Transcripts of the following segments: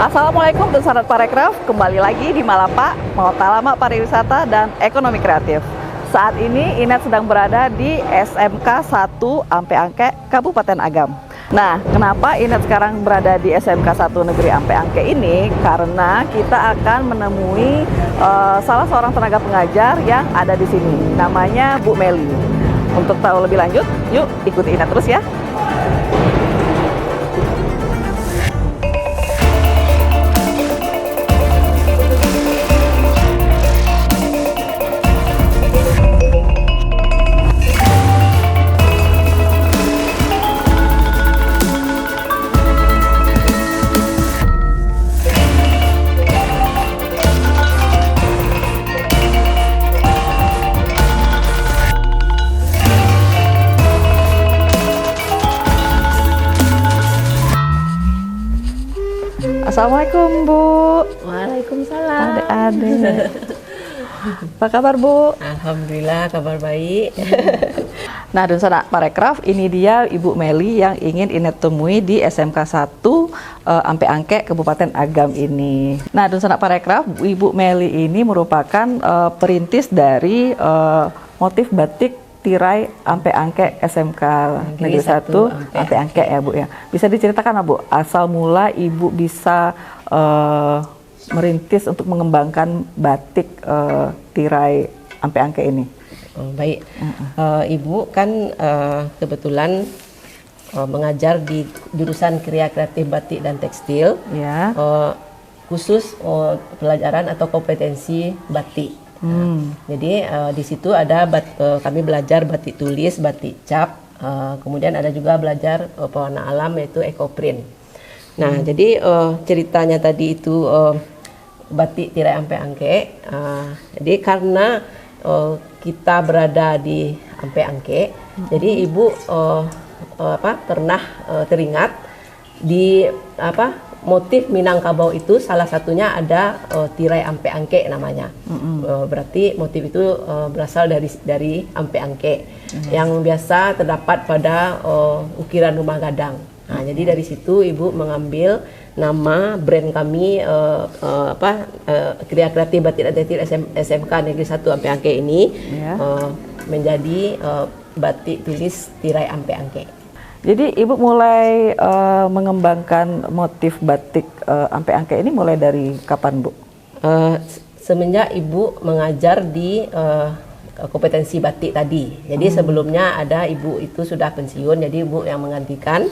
Assalamualaikum dan sahabat Parekraf, kembali lagi di Malapa, Matalamak Pariwisata dan Ekonomi Kreatif. Saat ini Inet sedang berada di SMK 1 Ampe Angke, Kabupaten Agam. Nah, kenapa Inet sekarang berada di SMK 1 Negeri Ampe Angke ini? Karena kita akan menemui salah seorang tenaga pengajar yang ada di sini, namanya Bu Meli. Untuk tahu lebih lanjut, yuk ikuti Inet terus ya. Assalamualaikum Bu. Waalaikumsalam. Adik-adik. Apa kabar Bu? Alhamdulillah kabar baik. Nah, dan sahabat Parekraf, ini dia Ibu Meli yang ingin Inet temui di SMK 1 Ampe Angke Kabupaten Agam ini. Nah, dan sahabat Parekraf, Ibu Meli ini merupakan perintis dari motif batik tirai Ampe Angke SMK Negeri 1 Ampe Angke ya Bu ya. Bisa diceritakan Bu, asal mula Ibu bisa merintis untuk mengembangkan batik tirai Ampe Angke ini? Oh, baik, Ibu kan kebetulan mengajar di jurusan Kriya Kreatif Batik dan Tekstil, Ya. khusus pelajaran atau kompetensi batik. Jadi di situ ada kami belajar batik tulis, batik cap, kemudian ada juga belajar pewarna alam yaitu ekoprint. Nah, jadi ceritanya tadi itu batik tirai Ampe Angke. Jadi karena kita berada di Ampe Angke, jadi Ibu pernah teringat di motif Minangkabau itu salah satunya ada tirai Ampe Angke namanya. Berarti motif itu berasal dari Ampe Angke yang biasa terdapat pada ukiran rumah gadang. Nah, jadi dari situ Ibu mengambil nama brand kami Kriya Kreatif Batik dan Tekstil SMK Negeri 1 Ampe Angke ini menjadi batik tulis tirai Ampe Angke. Jadi Ibu mulai mengembangkan motif batik Ampe Angke ini mulai dari kapan Bu? Semenjak Ibu mengajar di kompetensi batik tadi. Jadi sebelumnya ada Ibu itu sudah pensiun, jadi Ibu yang menggantikan.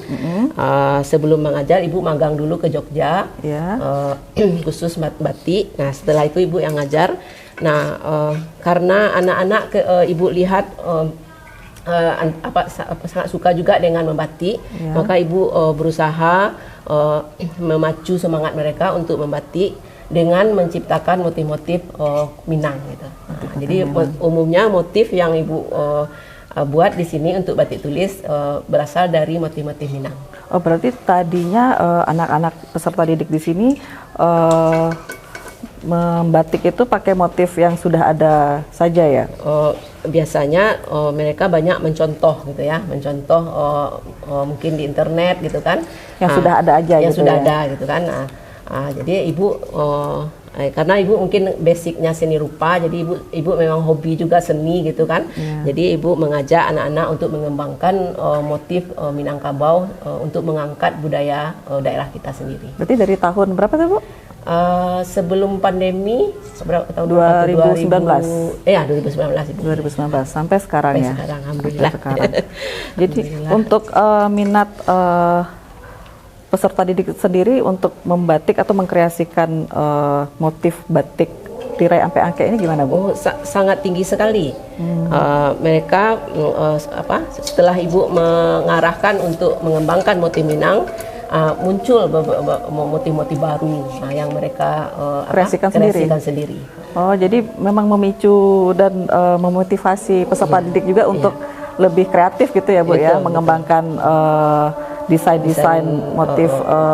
Sebelum mengajar Ibu magang dulu ke Jogja, khusus batik. Nah, setelah itu Ibu yang ngajar. Nah, karena anak-anak Ibu lihat sangat suka juga dengan membatik, maka Ibu berusaha memacu semangat mereka untuk membatik dengan menciptakan motif-motif Minang gitu. Jadi umumnya motif yang Ibu buat di sini untuk batik tulis berasal dari motif-motif Minang. Oh, berarti tadinya anak-anak peserta didik di sini membatik itu pakai motif yang sudah ada saja ya? Biasanya mereka banyak mencontoh gitu ya, mencontoh mungkin di internet gitu kan. Yang sudah ada aja yang gitu sudah ya? ada gitu kan. Jadi Ibu karena Ibu mungkin basicnya seni rupa, jadi Ibu memang hobi juga seni gitu kan. Jadi Ibu mengajak anak-anak untuk mengembangkan motif Minangkabau untuk mengangkat budaya daerah kita sendiri. Berarti dari tahun berapa tuh Bu? Sebelum pandemi, tahun 2019. 2019 Ibu. 2019 sampai sekarang Sampai ya. sekarang, alhamdulillah. Sampai sekarang. Jadi Alhamdulillah. untuk minat peserta didik sendiri untuk membatik atau mengkreasikan motif batik tirai Ampe Angke ini gimana Bu? Sangat tinggi sekali. Mereka setelah Ibu mengarahkan untuk mengembangkan motif Minang, muncul motif-motif baru yang mereka kreasikan sendiri. Oh, jadi memang memicu dan memotivasi peserta didik juga untuk lebih kreatif gitu ya Bu, ya, mengembangkan desain motif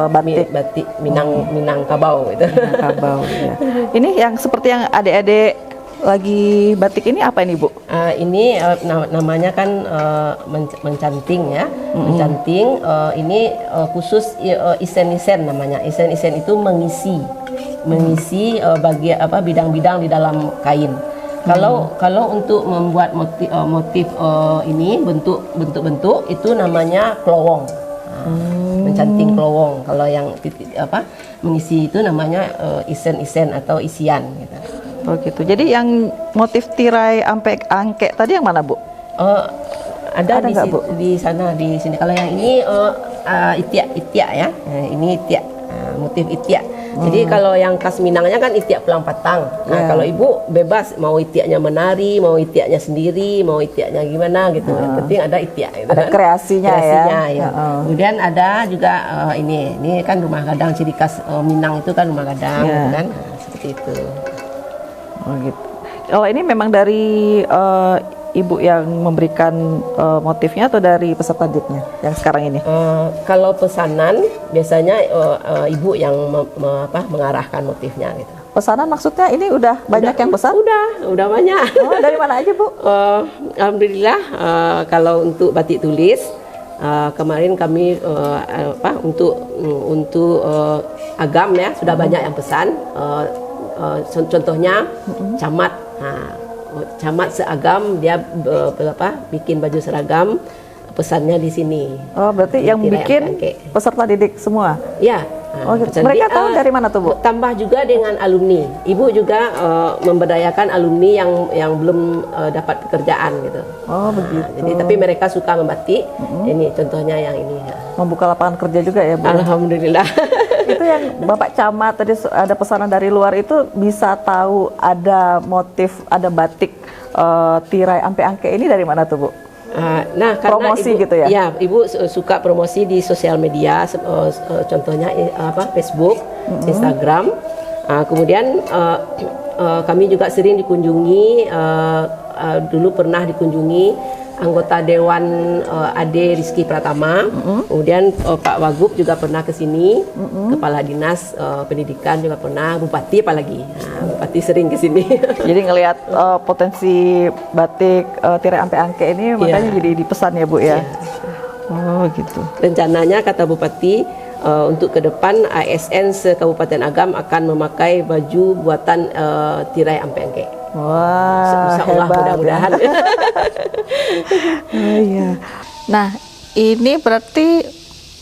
batik Minangkabau gitu. Minangkabau ya. Ini yang seperti yang adik-adik lagi batik ini apa ini, Bu? Ini namanya kan mencanting ya. Mencanting ini khusus isen-isen namanya. Isen-isen itu mengisi bidang-bidang di dalam kain. Kalau untuk membuat motif ini bentuk-bentuk itu namanya klowong. Mencanting klowong. Kalau yang mengisi itu namanya isen-isen atau isian gitu. Oh gitu. Jadi yang motif tirai angke tadi yang mana, Bu? Ada nggak, Bu? di sana, di sini. Kalau yang ini itiak ya. Ini itiak, motif itiak. Jadi kalau yang khas Minangnya kan itiak pulang patang. Nah, kalau Ibu bebas mau itiaknya menari, mau itiaknya sendiri, mau itiaknya gimana gitu. Yang penting ada itiak gitu Ada kan. kreasinya ya. Kemudian ada juga ini kan rumah gadang, ciri khas Minang itu kan rumah gadang gitu kan. Nah, seperti itu. Oh gitu. Kalau ini memang dari Ibu yang memberikan motifnya atau dari peserta didiknya yang sekarang ini? Kalau pesanan biasanya Ibu yang mengarahkan motifnya gitu. Pesanan maksudnya ini udah banyak yang pesan? Udah banyak. Oh, dari mana aja, Bu? Alhamdulillah kalau untuk batik tulis kemarin kami untuk agam ya sudah banyak yang pesan. Contohnya camat. Camat seagam dia bikin baju seragam, pesannya di sini. Oh, berarti yang bikin peserta didik semua? Ya. Oh, gitu. Mereka tahu dari mana tuh, Bu? Tambah juga dengan alumni. Ibu juga memberdayakan alumni yang belum dapat pekerjaan gitu. Oh, begitu. Jadi tapi mereka suka membatik. Ini contohnya yang ini. Membuka lapangan kerja juga ya, Bu? Alhamdulillah. Itu yang Bapak Camat tadi ada pesanan dari luar itu bisa tahu ada motif, ada batik tirai ampe angke ini dari mana tuh, Bu? Nah, karena promosi Ibu, gitu ya? Ya, Ibu suka promosi di sosial media, contohnya Facebook, Instagram. Kemudian kami juga sering dikunjungi. Dulu pernah dikunjungi anggota Dewan Ade Rizky Pratama, kemudian Pak Wagub juga pernah ke sini, Kepala Dinas Pendidikan juga pernah, Bupati apalagi, Bupati sering ke sini. Jadi ngelihat potensi batik tirai ampe angke ini makanya jadi dipesan ya, Bu ya. Oh gitu. Rencananya kata Bupati untuk ke depan ASN se-Kabupaten Agam akan memakai baju buatan tirai ampe angke. Wah, Insyaallah, mudah-mudahan. Oh iya. Nah, ini berarti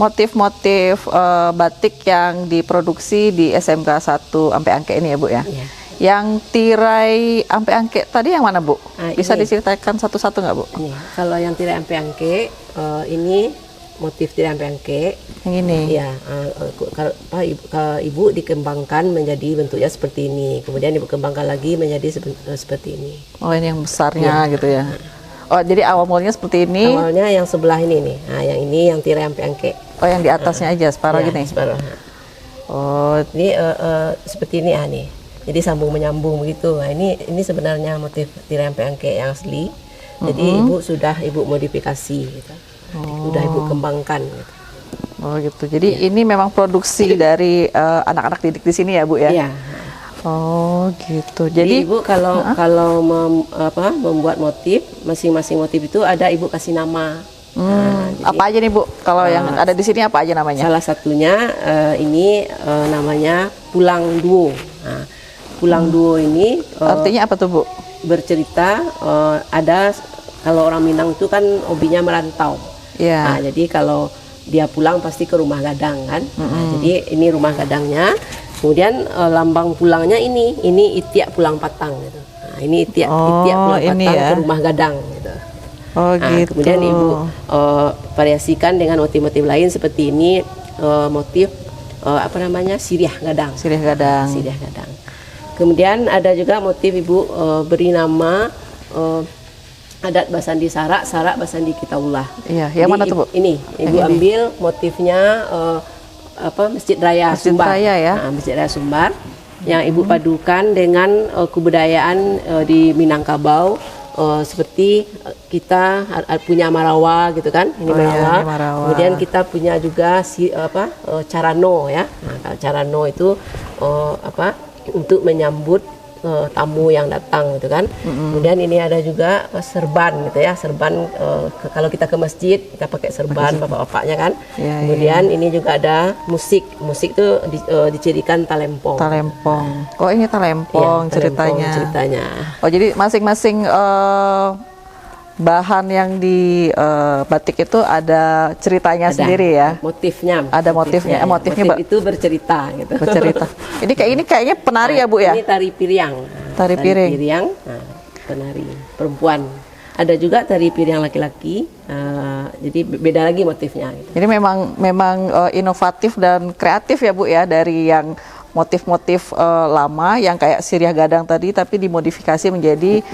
motif-motif batik yang diproduksi di SMK 1 Ampe Angke ini ya, Bu ya? Iya. Yang tirai Ampe Angke tadi yang mana, Bu? Bisa Ini. diceritakan satu-satu nggak, Bu? Ini, kalau yang tirai ampe angke, ini motif tirai ampe angke. Yang ini? Ya, Ibu dikembangkan menjadi bentuknya seperti ini. Kemudian Ibu kembangkan lagi menjadi seperti ini. Oh, ini yang besarnya gitu ya? Oh, jadi awal mulanya seperti ini? Awalnya yang sebelah ini nih. Nah, yang ini yang tirai ampe angke. Oh, yang di atasnya aja, separuh gini? Separuh. Oh, Ini seperti ini nih. Jadi sambung menyambung begitu. Nah, ini sebenarnya motif tirai ampe angke yang asli. Jadi Ibu modifikasi gitu. Udah Ibu kembangkan gitu. Oh gitu. Jadi ini memang produksi dari anak-anak didik di sini ya, Bu ya? Iya. Oh gitu. Jadi Ibu kalau membuat motif, masing-masing motif itu ada Ibu kasih nama. Apa aja nih, Bu? Kalau yang ada di sini apa aja namanya? Salah satunya ini namanya Pulang Duo. Nah, Pulang Duo ini artinya apa tuh, Bu? bercerita ada kalau orang Minang itu kan hobinya merantau. Iya. Nah, jadi kalau dia pulang pasti ke rumah gadang kan. Nah, jadi ini rumah gadangnya. Kemudian lambang pulangnya ini itiak pulang patang gitu. Nah, ini itiak pulang patang ke rumah gadang gitu. Oh gitu. Kemudian Ibu variasikan dengan motif-motif lain seperti ini motif siriah gadang. Siriah gadang. Siriah gadang. Kemudian ada juga motif Ibu beri nama adat Basandi Sarak Basandi Kitaullah. Iya, yang mana tuh, Bu? Ini Ibu ambil motifnya Masjid Raya Sumbar. Raya ya. Nah, Masjid Raya Sumbar yang Ibu padukan dengan kebudayaan di Minangkabau. Seperti kita punya marawa gitu kan, ini marawa. Marawa. Kemudian kita punya juga carano ya. Nah, carano itu untuk menyambut tamu yang datang gitu kan. Kemudian ini ada juga serban gitu ya, serban kalau kita ke masjid kita pakai serban bapak-bapaknya kan. Kemudian ini juga ada musik tuh dicirikan talempong. Talempong. Oh ini talempong, ceritanya. Oh jadi masing-masing bahan yang di batik itu ada ceritanya sendiri ya. Motifnya. Ada motifnya. Motif itu bercerita gitu. Bercerita. Ini kayaknya penari ya Bu ya? Ini tari piring. Tari piring. Nah, penari perempuan. Ada juga tari piring laki-laki. Jadi beda lagi motifnya. Gitu. Jadi memang inovatif dan kreatif ya Bu ya, dari yang motif-motif lama yang kayak siriah gadang tadi, tapi dimodifikasi menjadi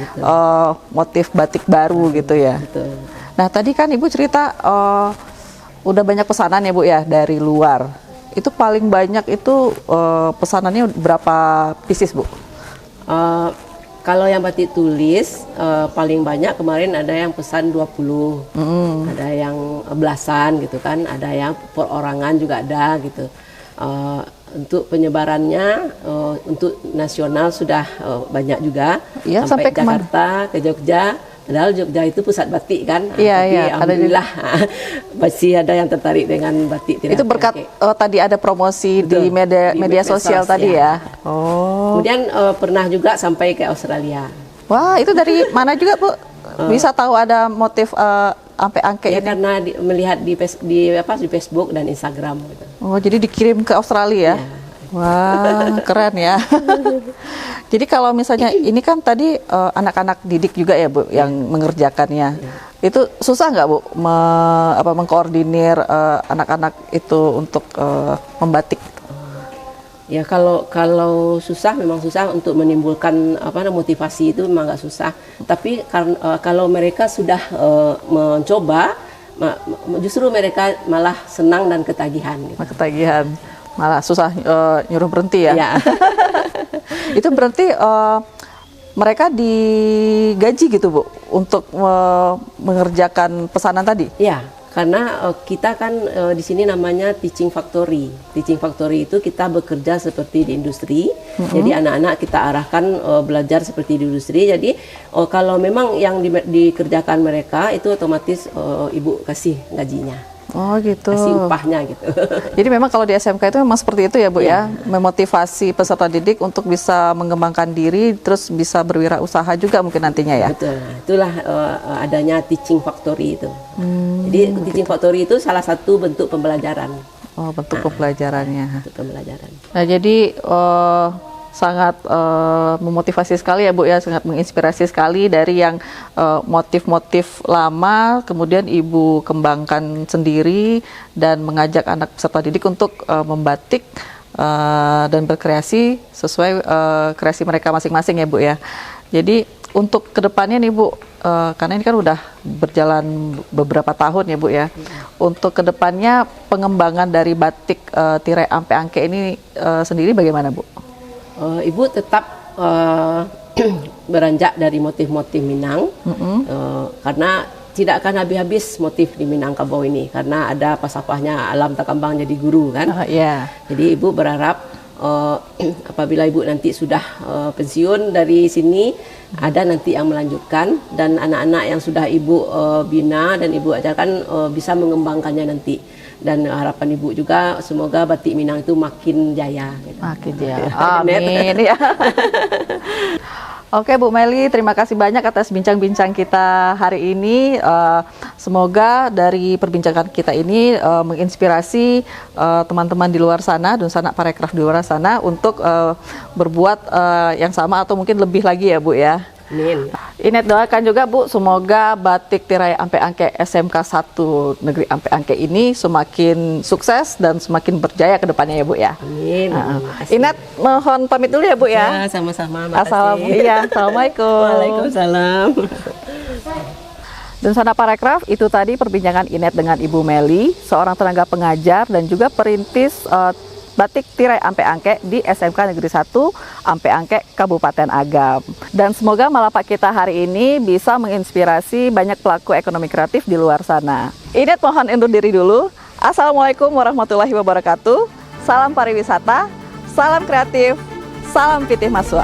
motif batik baru gitu ya. Betul. Nah tadi kan Ibu cerita udah banyak pesanan ya Bu ya dari luar. Itu paling banyak itu pesanannya berapa pieces Bu? Kalau yang batik tulis paling banyak kemarin ada yang pesan 20, ada yang belasan gitu kan, ada yang perorangan juga ada gitu. Untuk penyebarannya untuk nasional sudah banyak juga, sampai ke Jakarta, ke Jogja. Padahal Jogja itu pusat batik kan, tapi alhamdulillah masih ada yang tertarik dengan batik. Itu berkat tadi ada promosi di media sosial tadi ya. Oh. Kemudian pernah juga sampai ke Australia. Wah, itu dari mana juga Bu? Bisa tahu ada motif ampe angke ya, ini? Karena melihat di Facebook dan Instagram gitu. Oh, jadi dikirim ke Australia? Ya. Wah, keren ya. Jadi kalau misalnya ini kan tadi anak-anak didik juga ya Bu yang mengerjakannya. Itu susah nggak Bu mengkoordinir anak-anak itu untuk membatik? Ya kalau susah memang susah untuk menimbulkan motivasi itu memang nggak susah. Tapi kalau mereka sudah mencoba, justru mereka malah senang dan ketagihan. Gitu. Ketagihan, malah susah nyuruh berhenti ya. Itu berarti mereka digaji gitu Bu untuk mengerjakan pesanan tadi? Ya. Karena kita kan di sini namanya teaching factory. Teaching factory itu kita bekerja seperti di industri. Jadi anak-anak kita arahkan belajar seperti di industri. Jadi kalau memang yang dikerjakan mereka itu otomatis ibu kasih gajinya. Oh gitu. Kasih upahnya gitu. Jadi memang kalau di SMK itu memang seperti itu ya Bu ya, memotivasi peserta didik untuk bisa mengembangkan diri, terus bisa berwirausaha juga mungkin nantinya ya. Betul. Itulah adanya teaching factory itu. Jadi teaching factory itu salah satu bentuk pembelajaran. Oh, bentuk pembelajarannya. Bentuk pembelajaran. Nah jadi sangat memotivasi sekali ya Bu ya, sangat menginspirasi sekali dari yang motif-motif lama kemudian Ibu kembangkan sendiri dan mengajak anak peserta didik untuk membatik dan berkreasi sesuai kreasi mereka masing-masing ya Bu ya. Jadi untuk kedepannya nih Bu, karena ini kan udah berjalan beberapa tahun ya Bu ya, untuk kedepannya pengembangan dari batik tirai ampe angke ini sendiri bagaimana Bu? Ibu tetap beranjak dari motif-motif Minang, karena tidak akan habis-habis motif di Minangkabau ini, karena ada pasapahnya alam takambang jadi guru kan. Jadi ibu berharap apabila ibu nanti sudah pensiun dari sini, ada nanti yang melanjutkan, dan anak-anak yang sudah ibu bina dan ibu ajarkan bisa mengembangkannya nanti. Dan harapan ibu juga semoga batik Minang itu makin jaya. Gitu. Makin jaya. Amin ya. Oke Bu Meli, terima kasih banyak atas bincang-bincang kita hari ini. Semoga dari perbincangan kita ini menginspirasi teman-teman di luar sana, dan sanak parekraf di luar sana untuk berbuat yang sama atau mungkin lebih lagi ya Bu ya. Amin. Inet doakan juga Bu, semoga batik tirai ampe angke SMK 1 Negeri Ampe Angke ini semakin sukses dan semakin berjaya ke depannya ya Bu ya. Amin. Inet mohon pamit dulu ya Bu ya. Sama-sama. Assalamualaikum. Waalaikumsalam. Dan sanak parekraf, itu tadi perbincangan Inet dengan Ibu Meli, seorang tenaga pengajar dan juga perintis batik tirai ampe angke di SMK Negeri 1 Ampe Angke Kabupaten Agam. Dan semoga Malapak kita hari ini bisa menginspirasi banyak pelaku ekonomi kreatif di luar sana. Inet mohon undur diri dulu. Assalamualaikum warahmatullahi wabarakatuh. Salam pariwisata, salam kreatif, salam pitih maswa.